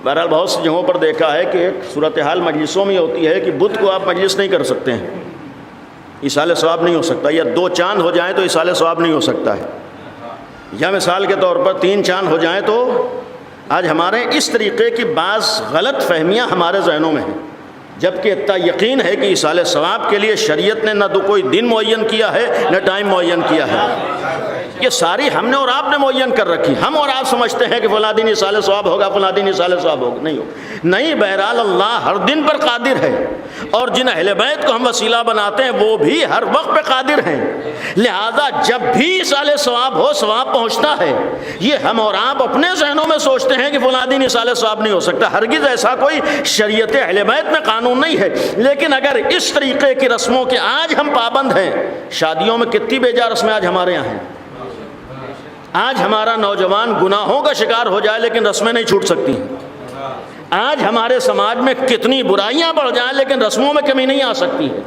بہرحال بہت سی جگہوں پر دیکھا ہے کہ ایک صورتحال مجلسوں میں ہوتی ہے کہ بدھ کو آپ مجلس نہیں کر سکتے ہیں، ایصال ثواب نہیں ہو سکتا، یا 2 چاند ہو جائیں تو ایصال ثواب نہیں ہو سکتا ہے، یا مثال کے طور پر 3 چاند ہو جائیں تو آج ہمارے اس طریقے کی بعض غلط فہمیاں ہمارے ذہنوں میں ہیں، جبکہ اتنا یقین ہے کہ ایصال ثواب کے لیے شریعت نے نہ تو کوئی دن معین کیا ہے نہ ٹائم معین کیا ہے، یہ ساری ہم نے اور آپ نے معین کر رکھی۔ ہم اور آپ سمجھتے ہیں کہ فلاں دن ایصال ثواب ہوگا، فلاں دن ایصال ثواب ہوگا، نہیں ہوگا، نہیں، بہرحال اللہ ہر دن پر قادر ہے، اور جن اہل بیت کو ہم وسیلہ بناتے ہیں وہ بھی ہر وقت پہ قادر ہیں، لہذا جب بھی ایصال ثواب ہو، ثواب پہنچتا ہے۔ یہ ہم اور آپ اپنے ذہنوں میں سوچتے ہیں کہ فلاں دن ایصال ثواب نہیں ہو سکتا، ہرگز ایسا کوئی شریعت اہل بیت میں قانون نہیں ہے۔ لیکن اگر اس طریقے کی رسموں کے آج ہم پابند ہیں، شادیوں میں کتنی بے جا رسمیں آج ہمارے یہاں ہیں، آج ہمارا نوجوان گناہوں کا شکار ہو جائے لیکن رسمیں نہیں چھوٹ سکتی ہیں، آج ہمارے سماج میں کتنی برائیاں بڑھ جائیں لیکن رسموں میں کمی نہیں آ سکتی ہے،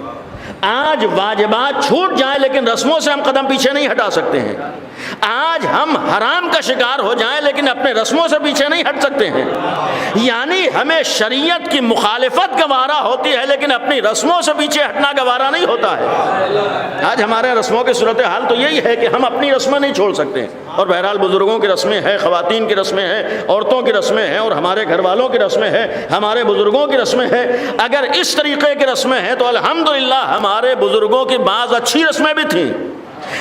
آج واجبات چھوٹ جائیں لیکن رسموں سے ہم قدم پیچھے نہیں ہٹا سکتے ہیں، آج ہم حرام کا شکار ہو جائیں لیکن اپنے رسموں سے پیچھے نہیں ہٹ سکتے ہیں، یعنی ہمیں شریعت کی مخالفت گوارا ہوتی ہے لیکن اپنی رسموں سے پیچھے ہٹنا گوارا نہیں ہوتا ہے۔ آج ہمارے رسموں کی صورتحال تو یہی ہے کہ ہم اپنی رسمیں نہیں چھوڑ سکتے ہیں، اور بہرحال بزرگوں کی رسمیں ہیں، خواتین کی رسمیں ہیں، عورتوں کی رسمیں ہیں، اور ہمارے گھر والوں کی رسمیں ہیں، ہمارے بزرگوں کی رسمیں ہیں۔ اگر اس طریقے کی رسمیں ہیں تو الحمدللہ ہمارے بزرگوں کی بعض اچھی رسمیں بھی تھیں۔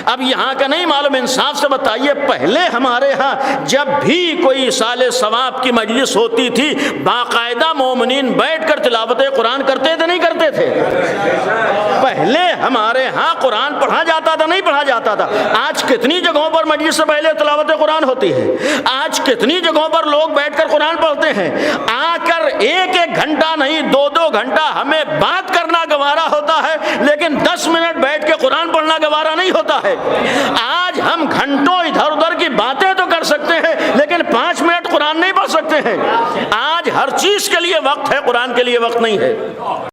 اب یہاں کا نہیں معلوم، انصاف سے بتائیے، پہلے ہمارے ہاں جب بھی کوئی ایصال ثواب کی مجلس ہوتی تھی باقاعدہ مومنین بیٹھ کر تلاوت قرآن کرتے تھے نہیں کرتے تھے؟ پہلے ہمارے ہاں قرآن پڑھا جاتا تھا نہیں پڑھا جاتا تھا؟ آج کتنی جگہوں پر مجلس سے پہلے تلاوت قرآن ہوتی ہے، آج کتنی جگہوں پر لوگ بیٹھ کر قرآن پڑھتے ہیں، آ کر 1 گھنٹہ نہیں 2 گھنٹہ ہمیں بات کرنا گوارا ہوتا ہے لیکن 10 منٹ بیٹھ کے قرآن پڑھنا گوارا نہیں ہوتا ہے۔ آج ہم گھنٹوں ادھر ادھر کی باتیں تو کر سکتے ہیں لیکن 5 منٹ قرآن نہیں پڑھ سکتے ہیں۔ آج ہر چیز کے لیے وقت ہے، قرآن کے لیے وقت نہیں ہے۔